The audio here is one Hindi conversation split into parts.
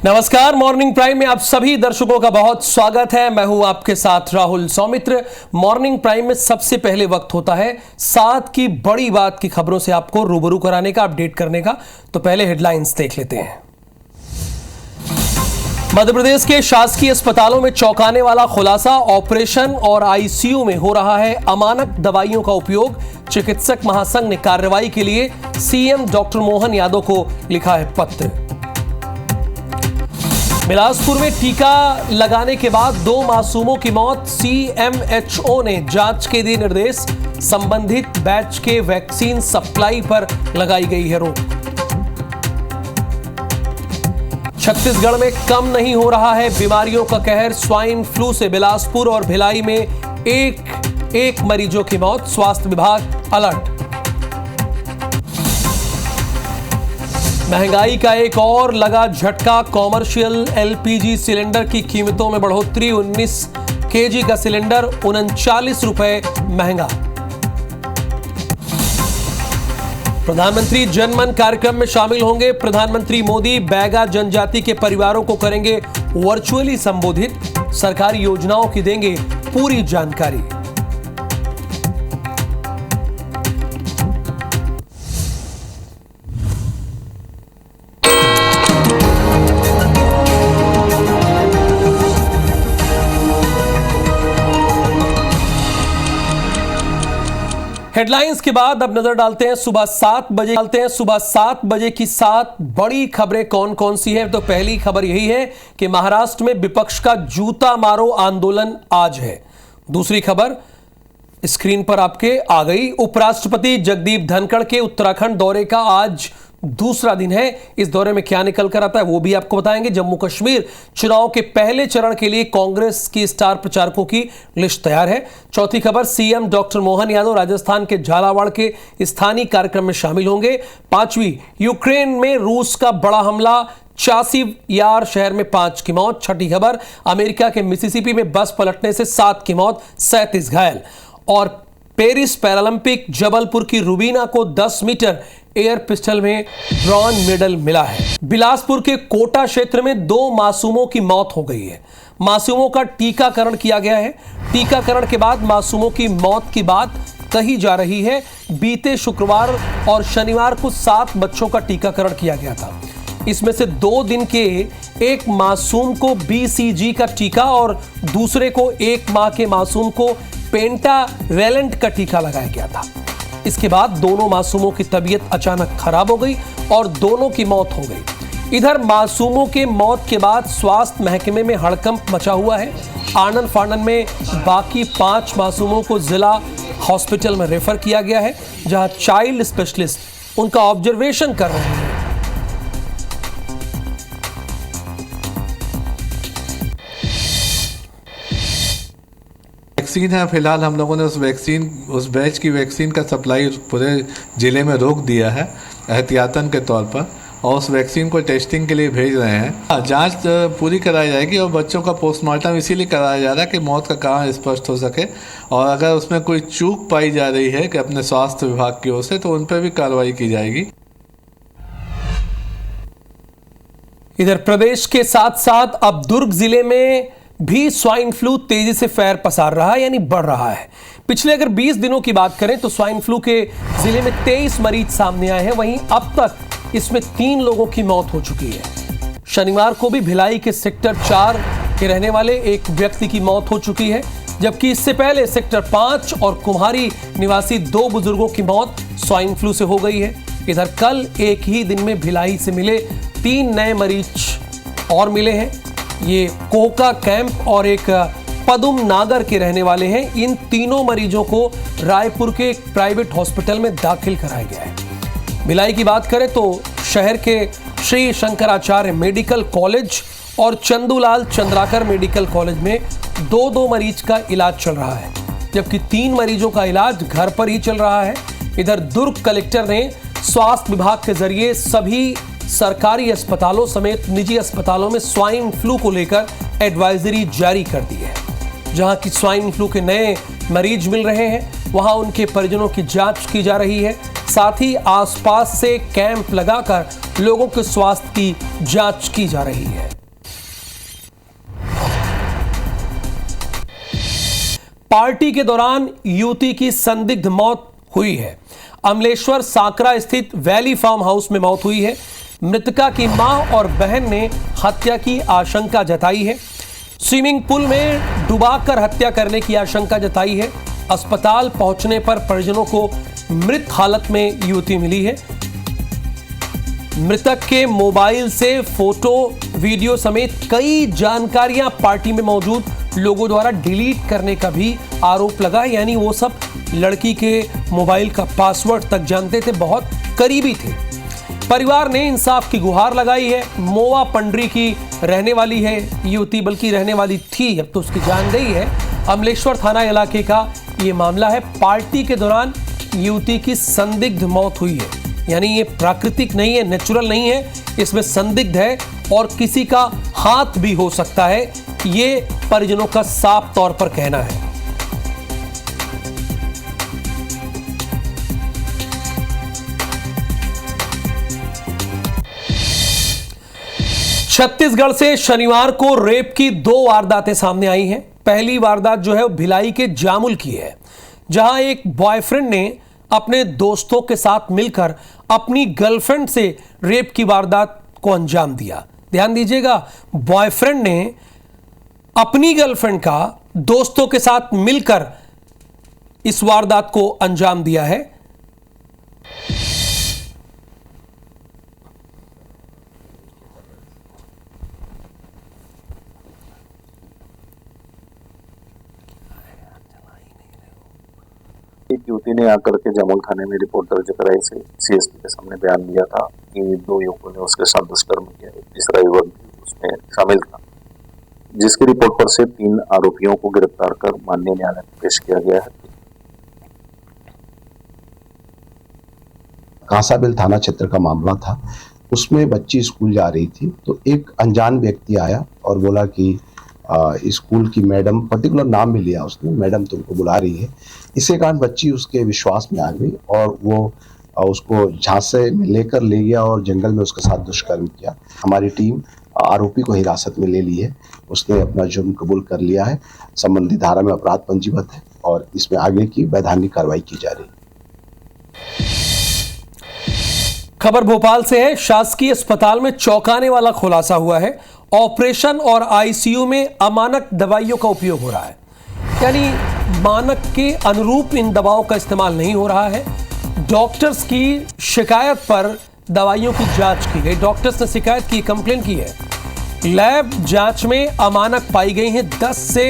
नमस्कार, मॉर्निंग प्राइम में आप सभी दर्शकों का बहुत स्वागत है। मैं हूं आपके साथ राहुल सौमित्र। मॉर्निंग प्राइम में सबसे पहले वक्त होता है 7 की बड़ी बात की खबरों से आपको रूबरू कराने का, अपडेट करने का। तो पहले हेडलाइंस देख लेते हैं। मध्य प्रदेश के शासकीय अस्पतालों में चौंकाने वाला खुलासा, ऑपरेशन और आईसीयू में हो रहा है अमानक दवाइयों का उपयोग। चिकित्सक महासंघ ने कार्रवाई के लिए सीएम डॉक्टर मोहन यादव को लिखा है पत्र। बिलासपुर में टीका लगाने के बाद 2 मासूमों की मौत, सीएमएचओ ने जांच के दिए निर्देश। संबंधित बैच के वैक्सीन सप्लाई पर लगाई गई है रोक। छत्तीसगढ़ में कम नहीं हो रहा है बीमारियों का कहर, स्वाइन फ्लू से बिलासपुर और भिलाई में एक मरीजों की मौत, स्वास्थ्य विभाग अलर्ट। महंगाई का एक और लगा झटका, कॉमर्शियल एलपीजी सिलेंडर की कीमतों में बढ़ोतरी, 19 केजी का सिलेंडर 39 रुपए महंगा। प्रधानमंत्री जनमन कार्यक्रम में शामिल होंगे प्रधानमंत्री मोदी, बैगा जनजाति के परिवारों को करेंगे वर्चुअली संबोधित, सरकारी योजनाओं की देंगे पूरी जानकारी। हेडलाइंस के बाद अब नजर डालते हैं सुबह 7 बजे की 7 बड़ी खबरें कौन कौन सी है। तो पहली खबर यही है कि महाराष्ट्र में विपक्ष का जूता मारो आंदोलन आज है। दूसरी खबर स्क्रीन पर आपके आ गई। उपराष्ट्रपति जगदीप धनखड़ के उत्तराखंड दौरे का आज दूसरा दिन है। इस दौरे में क्या निकल कर आता है वो भी आपको बताएंगे। जम्मू कश्मीर चुनाव के पहले चरण के लिए कांग्रेस की स्टार प्रचारकों की लिस्ट तैयार है। चौथी खबर, सीएम डॉक्टर मोहन यादव राजस्थान के झालावाड़ के स्थानीय कार्यक्रम में शामिल होंगे। पांचवी, यूक्रेन में रूस का बड़ा हमला, चासिव यार शहर में 5 की मौत। छठी खबर, अमेरिका के मिसिसिपी में बस पलटने से 7 की मौत, 37 घायल। और पेरिस पैरालंपिक, जबलपुर की रुबीना को 10 मीटर एयर पिस्टल में ब्रॉन्ज मेडल मिला है। बिलासपुर के कोटा क्षेत्र में 2 मासूमों की मौत हो गई है। मासूमों का टीकाकरण किया गया है। टीकाकरण के बाद मासूमों की मौत की बात कही जा रही है। बीते शुक्रवार और शनिवार को 7 बच्चों का टीकाकरण किया गया था। इसमें से 2 दिन के एक मासूम को बीसीजी का टीका और दूसरे को 1 माह के मासूम को पेंटावेलेंट का टीका लगाया गया था। इसके बाद दोनों मासूमों की तबीयत अचानक खराब हो गई और दोनों की मौत हो गई। इधर मासूमों के मौत के बाद स्वास्थ्य महकमे में हड़कंप मचा हुआ है। आनन फानन में बाकी 5 मासूमों को जिला हॉस्पिटल में रेफर किया गया है, जहां चाइल्ड स्पेशलिस्ट उनका ऑब्जर्वेशन कर रहे हैं। वैक्सीन है, फिलहाल हम लोगों ने उस बैच की वैक्सीन का सप्लाई पूरे ज़िले में रोक दिया है एहतियातन के तौर पर, और उस वैक्सीन को टेस्टिंग के लिए भेज रहे हैं। जांच पूरी कराई जाएगी और बच्चों का पोस्टमार्टम इसीलिए कराया जा रहा है कि मौत का कारण स्पष्ट हो सके, और अगर उसमें कोई चूक पाई जा रही है कि अपने स्वास्थ्य विभाग की ओर से, तो उन पर भी कार्रवाई की जाएगी। इधर प्रदेश के साथ साथ अब दुर्ग जिले में भी स्वाइन फ्लू तेजी से फैर पसार रहा है, यानी बढ़ रहा है। पिछले अगर 20 दिनों की बात करें तो स्वाइन फ्लू के जिले में 23 मरीज सामने आए हैं। वहीं अब तक इसमें 3 लोगों की मौत हो चुकी है। शनिवार को भी भिलाई के सेक्टर 4 के रहने वाले एक व्यक्ति की मौत हो चुकी है, जबकि इससे पहले सेक्टर 5 और कुम्हारी निवासी 2 बुजुर्गों की मौत स्वाइन फ्लू से हो गई है। इधर कल एक ही दिन में भिलाई से मिले 3 नए मरीज और मिले हैं। ये कोका कैंप और एक पदुम नागर के रहने वाले हैं। इन तीनों मरीजों को रायपुर के एक प्राइवेट हॉस्पिटल में दाखिल कराया गया है। भिलाई की बात करें तो शहर के श्री शंकराचार्य मेडिकल कॉलेज और चंदूलाल चंद्राकर मेडिकल कॉलेज में 2-2 मरीज का इलाज चल रहा है, जबकि 3 मरीजों का इलाज घर पर ही चल रहा है। इधर दुर्ग कलेक्टर ने स्वास्थ्य विभाग के जरिए सभी सरकारी अस्पतालों समेत निजी अस्पतालों में स्वाइन फ्लू को लेकर एडवाइजरी जारी कर दी है। जहां की स्वाइन फ्लू के नए मरीज मिल रहे हैं, वहां उनके परिजनों की जांच की जा रही है। साथ ही आसपास से कैंप लगाकर लोगों के स्वास्थ्य की जांच की जा रही है। पार्टी के दौरान युवती की संदिग्ध मौत हुई है। अमलेश्वर सांकरा स्थित वैली फार्म हाउस में मौत हुई है। मृतका की मां और बहन ने हत्या की आशंका जताई है। स्विमिंग पूल में डुबाकर हत्या करने की आशंका जताई है। अस्पताल पहुंचने पर परिजनों को मृत हालत में युवती मिली है। मृतक के मोबाइल से फोटो, वीडियो समेत कई जानकारियां पार्टी में मौजूद लोगों द्वारा डिलीट करने का भी आरोप लगा। यानी वो सब लड़की के मोबाइल का पासवर्ड तक जानते थे, बहुत करीबी थे। परिवार ने इंसाफ की गुहार लगाई है। मोवा पंडरी की रहने वाली है युवती, बल्कि रहने वाली थी, अब तो उसकी जान गई है। अमलेश्वर थाना इलाके का ये मामला है। पार्टी के दौरान युवती की संदिग्ध मौत हुई है। यानी ये प्राकृतिक नहीं है, नेचुरल नहीं है, इसमें संदिग्ध है और किसी का हाथ भी हो सकता है, ये परिजनों का साफ तौर पर कहना है। छत्तीसगढ़ से शनिवार को रेप की 2 वारदातें सामने आई हैं। पहली वारदात जो है वो भिलाई के जामुल की है, जहां एक बॉयफ्रेंड ने अपने दोस्तों के साथ मिलकर अपनी गर्लफ्रेंड से रेप की वारदात को अंजाम दिया। ध्यान दीजिएगा, बॉयफ्रेंड ने अपनी गर्लफ्रेंड का दोस्तों के साथ मिलकर इस वारदात को अंजाम दिया है। एक युवती ने आकर के जामुल थाने में रिपोर्ट दर्ज कराई से सीएसपी के सामने बयान दिया था कि 2 युवकों ने उसके साथ दुष्कर्म किया। एक तीसरा युवक भी उसमें शामिल था, जिसकी रिपोर्ट पर से 3 आरोपियों को गिरफ्तार कर माननीय न्यायालय में पेश किया गया है। कांसाबेल थाना क्षेत्र का मामला था। उसमें बच्ची स्कूल जा रही थी तो एक अनजान व्यक्ति आया और बोला कि स्कूल की मैडम, पर्टिकुलर नाम भी लिया उसने, मैडम तुमको बुला रही है। इसी कारण बच्ची उसके विश्वास में आ गई और वो उसको झांसे में लेकर ले गया और जंगल में उसके साथ दुष्कर्म किया। हमारी टीम आरोपी को हिरासत में ले ली है। उसने अपना जुर्म कबूल कर लिया है। संबंधित धारा में अपराध पंजीबद्ध है और इसमें आगे की वैधानिक कार्रवाई की जा रही है। खबर भोपाल से है। शासकीय अस्पताल में चौंकाने वाला खुलासा हुआ है। ऑपरेशन और आईसीयू में अमानक दवाइयों का उपयोग हो रहा है। यानी मानक के अनुरूप इन दवाओं का इस्तेमाल नहीं हो रहा है। डॉक्टर्स की शिकायत पर दवाइयों की जांच की गई। डॉक्टर्स ने शिकायत की, कंप्लेन की है। लैब जांच में अमानक पाई गई हैं 10 से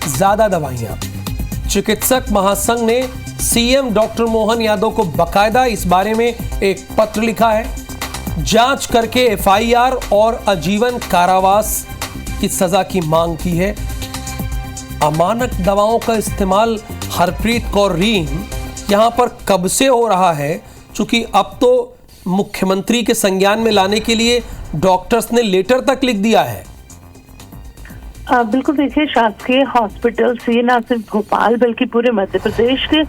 ज्यादा दवाइयां। चिकित्सक महासंघ ने सीएम डॉक्टर मोहन यादव को बकायदा इस बारे में एक पत्र लिखा है। जांच करके एफआईआर और आजीवन कारावास की सजा की मांग की है। अमानक दवाओं का इस्तेमाल हरप्रीत कौर रीम यहां पर कब से हो रहा है, चूंकि अब तो मुख्यमंत्री के संज्ञान में लाने के लिए डॉक्टर्स ने लेटर तक लिख दिया है। बिल्कुल, देखिए, शासकीय हॉस्पिटल से न सिर्फ भोपाल बल्कि पूरे मध्य प्रदेश के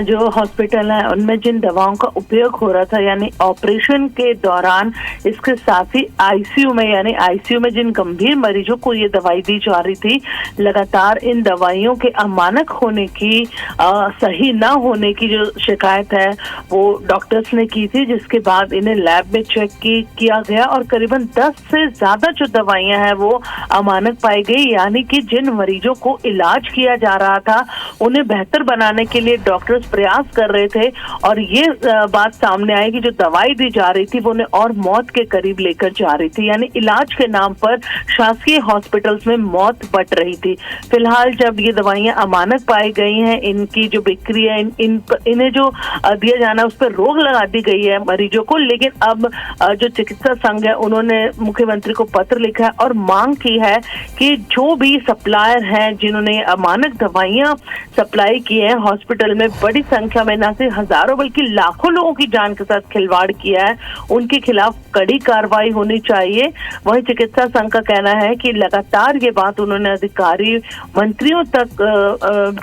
जो हॉस्पिटल हैं उनमें जिन दवाओं का उपयोग हो रहा था, यानी ऑपरेशन के दौरान, इसके साथ ही आईसीयू में, यानी आईसीयू में जिन गंभीर मरीजों को ये दवाई दी जा रही थी, लगातार इन दवाइयों के अमानक होने की, सही न होने की जो शिकायत है वो डॉक्टर्स ने की थी, जिसके बाद इन्हें लैब में चेक किया गया और करीबन 10 से ज्यादा जो दवाइयां हैं वो अमानक पाई गई। यानी कि जिन मरीजों को इलाज किया जा रहा था उन्हें बेहतर बनाने के लिए डॉक्टर्स प्रयास कर रहे थे और ये बात सामने आई कि जो दवाई दी जा रही थी वो उन्हें और मौत के करीब लेकर जा रही थी। यानी इलाज के नाम पर शासकीय हॉस्पिटल्स में मौत बट रही थी। फिलहाल जब ये दवाइयां अमानक पाई गई हैं, इनकी जो बिक्री है, इन्हें जो दिया जाना उस पर रोक लगा दी गई है मरीजों को। लेकिन अब जो चिकित्सा संघ है उन्होंने मुख्यमंत्री को पत्र लिखा है और मांग की है कि कि जो भी सप्लायर हैं जिन्होंने अमानक दवाइयां सप्लाई की है हॉस्पिटल में, बड़ी संख्या में न सिर्फ हजारों बल्कि लाखों लोगों की जान के साथ खिलवाड़ किया है, उनके खिलाफ कड़ी कार्रवाई होनी चाहिए। वहीं चिकित्सा संघ का कहना है कि लगातार ये बात उन्होंने अधिकारी मंत्रियों तक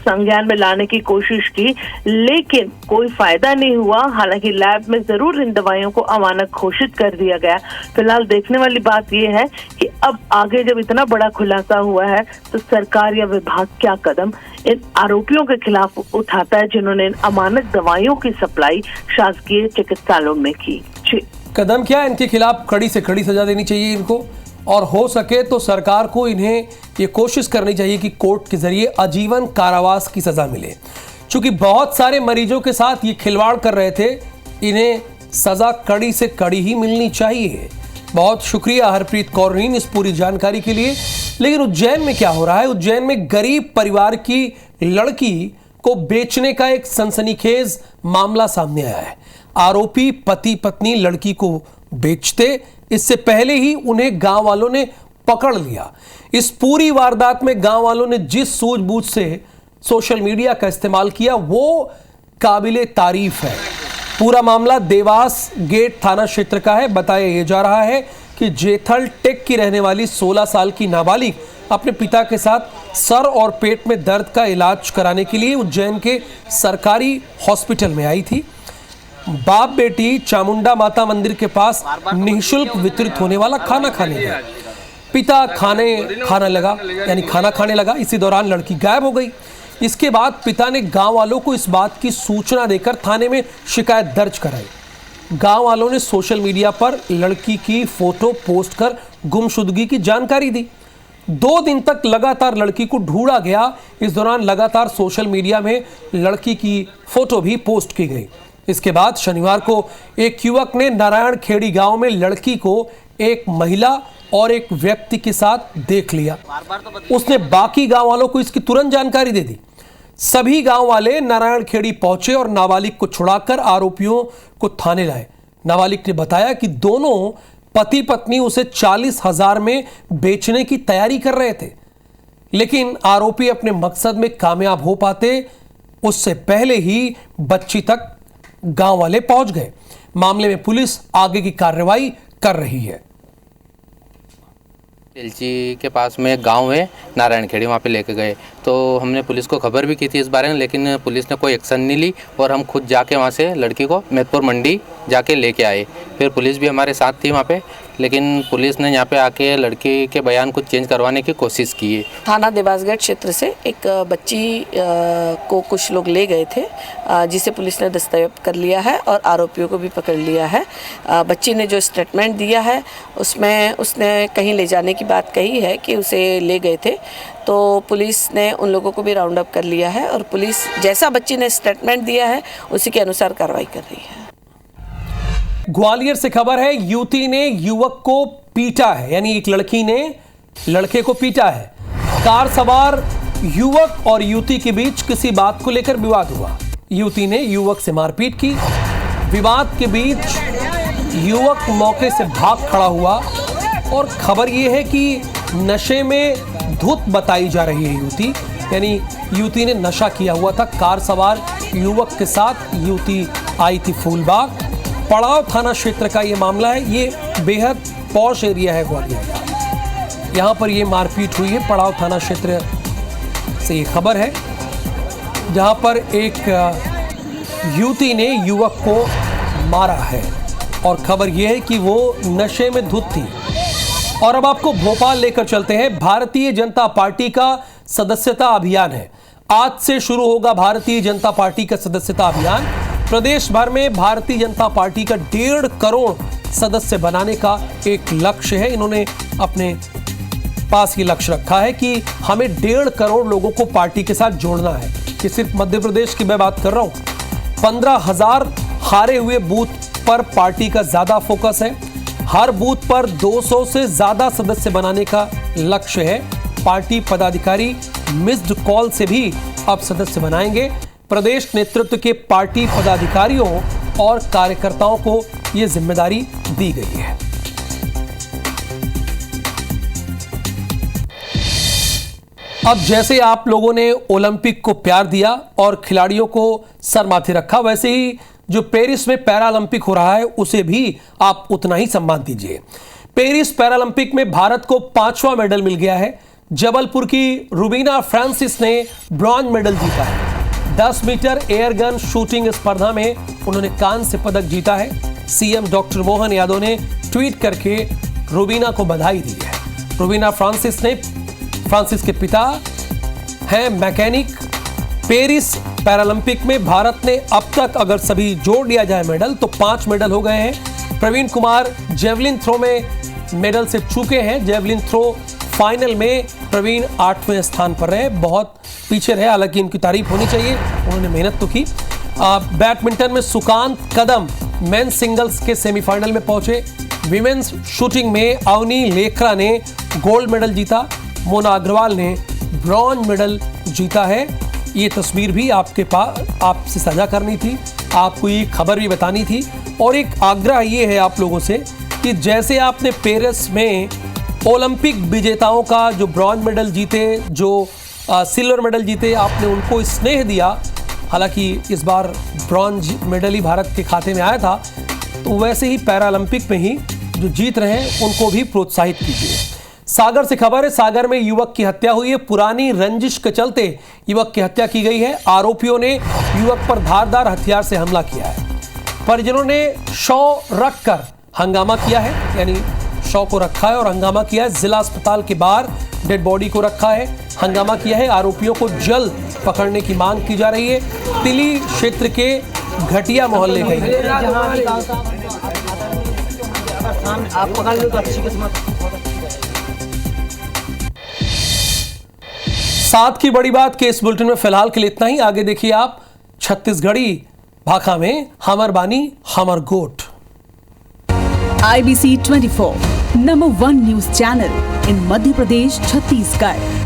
संज्ञान में लाने की कोशिश की, लेकिन कोई फायदा नहीं हुआ। हालांकि लैब में जरूर इन दवाइयों को अमानक घोषित कर दिया गया। फिलहाल देखने वाली बात यह है कि अब आगे जब इतना बड़ा खुलासा हुआ है तो सरकार या विभाग क्या कदम इन आरोपियों के खिलाफ उठाता है जिन्होंने इन अमानक दवाइयों की सप्लाई शासकीय चिकित्सालयों में की। कदम क्या, इनके खिलाफ कड़ी से कड़ी सजा देनी चाहिए इनको, और हो सके तो सरकार को इन्हें ये कोशिश करनी चाहिए कि कोर्ट के जरिए आजीवन कारावास की सजा मिले। चूंकि बहुत सारे मरीजों के साथ ये खिलवाड़ कर रहे थे, इन्हें सजा कड़ी से कड़ी ही मिलनी चाहिए। बहुत शुक्रिया हरप्रीत कौर रीन इस पूरी जानकारी के लिए। लेकिन उज्जैन में क्या हो रहा है? उज्जैन में गरीब परिवार की लड़की को बेचने का एक सनसनीखेज मामला सामने आया है। आरोपी पति पत्नी लड़की को बेचते, इससे पहले ही उन्हें गांव वालों ने पकड़ लिया। इस पूरी वारदात में गांव वालों ने जिस सूझबूझ से सोशल मीडिया का इस्तेमाल किया वो काबिले तारीफ है। पूरा मामला देवास गेट थाना क्षेत्र का है। बताया यह जा रहा है कि जेथल टेक की रहने वाली 16 साल की नाबालिग अपने पिता के साथ सर और पेट में दर्द का इलाज कराने के लिए उज्जैन के सरकारी हॉस्पिटल में आई थी। बाप बेटी चामुंडा माता मंदिर के पास निःशुल्क वितरित होने वाला खाना खाने गए। पिता खाना खाने लगा। इसी दौरान लड़की गायब हो गई। इसके बाद पिता ने गांव वालों को इस बात की सूचना देकर थाने में शिकायत दर्ज कराई। गांव वालों ने सोशल मीडिया पर लड़की की फोटो पोस्ट कर गुमशुदगी की जानकारी दी। 2 दिन तक लगातार लड़की को ढूंढा गया। इस दौरान लगातार सोशल मीडिया में लड़की की फोटो भी पोस्ट की गई। इसके बाद शनिवार को एक युवक ने नारायण खेड़ी गांव में लड़की को एक महिला और एक व्यक्ति के साथ देख लिया। उसने बाकी गांव वालों को इसकी तुरंत जानकारी दे दी। सभी गांव वाले नारायण खेड़ी पहुंचे और नाबालिग को छुड़ाकर आरोपियों को थाने लाए। नाबालिग ने बताया कि दोनों पति पत्नी उसे 40,000 में बेचने की तैयारी कर रहे थे, लेकिन आरोपी अपने मकसद में कामयाब हो पाते उससे पहले ही बच्ची तक गांव वाले पहुंच गए। मामले में पुलिस आगे की कार्रवाई कर रही है। एलची के पास में गांव है नारायण खेड़ी, वहाँ पे लेके गए तो हमने पुलिस को खबर भी की थी इस बारे में, लेकिन पुलिस ने कोई एक्शन नहीं ली और हम खुद जाके वहाँ से लड़की को मेदपुर मंडी जाके लेके आए। फिर पुलिस भी हमारे साथ थी वहाँ पे, लेकिन पुलिस ने यहाँ पे आके लड़की के बयान कुछ चेंज करवाने की कोशिश की है। थाना देवासगढ़ क्षेत्र से एक बच्ची को कुछ लोग ले गए थे, जिसे पुलिस ने दस्तयाब कर लिया है और आरोपियों को भी पकड़ लिया है। बच्ची ने जो स्टेटमेंट दिया है उसमें उसने कहीं ले जाने की बात कही है कि उसे ले गए थे, तो पुलिस ने उन लोगों को भी राउंड अप कर लिया है और पुलिस जैसा बच्ची ने स्टेटमेंट दिया है उसी के अनुसार कार्रवाई कर रही है। ग्वालियर से खबर है, युवती ने युवक को पीटा है, यानी एक लड़की ने लड़के को पीटा है। कार सवार युवक और युवती के बीच किसी बात को लेकर विवाद हुआ। युवती ने युवक से मारपीट की। विवाद के बीच युवक मौके से भाग खड़ा हुआ और खबर यह है कि नशे में धुत बताई जा रही है युवती, यानी युवती ने नशा किया हुआ था। कार सवार युवक के साथ युवती आई थी फूलबाग। पड़ाव थाना क्षेत्र का ये मामला है। ये बेहद पॉश एरिया है ग्वालियर का। यहाँ पर ये मारपीट हुई है। पड़ाव थाना क्षेत्र से ये खबर है, जहाँ पर एक युवती ने युवक को मारा है और खबर ये है कि वो नशे में धुत थी। और अब आपको भोपाल लेकर चलते हैं। भारतीय जनता पार्टी का सदस्यता अभियान है। आज से शुरू होगा भारतीय जनता पार्टी का सदस्यता अभियान। प्रदेश भर में भारतीय जनता पार्टी का 1.5 करोड़ सदस्य बनाने का एक लक्ष्य है। इन्होंने अपने पास ये लक्ष्य रखा है कि हमें 1.5 करोड़ लोगों को पार्टी के साथ जोड़ना है। कि सिर्फ मध्य प्रदेश की मैं बात कर रहा हूं। 15,000 हारे हुए बूथ पर पार्टी का ज्यादा फोकस है। हर बूथ पर 200 से ज्यादा सदस्य बनाने का लक्ष्य है। पार्टी पदाधिकारी मिस्ड कॉल से भी अब सदस्य बनाएंगे। प्रदेश नेतृत्व के पार्टी पदाधिकारियों और कार्यकर्ताओं को यह जिम्मेदारी दी गई है। अब जैसे आप लोगों ने ओलंपिक को प्यार दिया और खिलाड़ियों को सर माथे रखा, वैसे ही जो पेरिस में पैरालंपिक हो रहा है उसे भी आप उतना ही सम्मान दीजिए। पेरिस पैरालंपिक में भारत को 5वां मेडल मिल गया है। जबलपुर की रुबीना फ्रांसिस ने ब्रॉन्ज मेडल जीता है। 10 मीटर एयर गन शूटिंग स्पर्धा में उन्होंने कांस्य पदक जीता है। सीएम डॉक्टर मोहन यादव ने ट्वीट करके रुबीना को बधाई दी है। रुबीना फ्रांसिस के पिता हैं मैकेनिक। पेरिस पैरालंपिक में भारत ने अब तक अगर सभी जोड़ लिया जाए मेडल तो 5 मेडल हो गए हैं। प्रवीण कुमार जेवलिन थ्रो में मेडल से चूके हैं। जेवलिन थ्रो फाइनल में प्रवीण 8वें स्थान पर रहे, बहुत पीछे रहे, हालांकि इनकी तारीफ होनी चाहिए, उन्होंने मेहनत तो की। बैडमिंटन में सुकांत कदम मेंस सिंगल्स के सेमीफाइनल में पहुंचे। विमेंस शूटिंग में अवनी लेखरा ने गोल्ड मेडल जीता। मोना अग्रवाल ने ब्रॉन्ज मेडल जीता है। ये तस्वीर भी आपके पास आपसे साझा करनी थी, आपको ये खबर भी बतानी थी। और एक आग्रह ये है आप लोगों से कि जैसे आपने पेरिस में ओलंपिक विजेताओं का जो ब्रॉन्ज मेडल जीते, जो सिल्वर मेडल जीते, आपने उनको स्नेह दिया, हालांकि इस बार ब्रॉन्ज मेडल ही भारत के खाते में आया था, तो वैसे ही पैरालंपिक में ही जो जीत रहे हैं उनको भी प्रोत्साहित कीजिए। सागर से खबर है, सागर में युवक की हत्या हुई है। पुरानी रंजिश के चलते युवक की हत्या की गई है। आरोपियों ने युवक पर धारदार हथियार से हमला किया है। परिजनों ने शव रखकर हंगामा किया है, यानी शव को रखा है और हंगामा किया है। जिला अस्पताल के बाहर डेड बॉडी को रखा है, हंगामा किया है। आरोपियों को जल्द पकड़ने की मांग की जा रही है। तिली क्षेत्र के घटिया मोहल्ले का साथ की बड़ी बात के इस बुलेटिन में फिलहाल के लिए इतना ही। आगे देखिए आप छत्तीसगढ़ी भाखा में हमर बानी हमर गोट। IBC 24 number 1 news channel in Madhya Pradesh Chhattisgarh.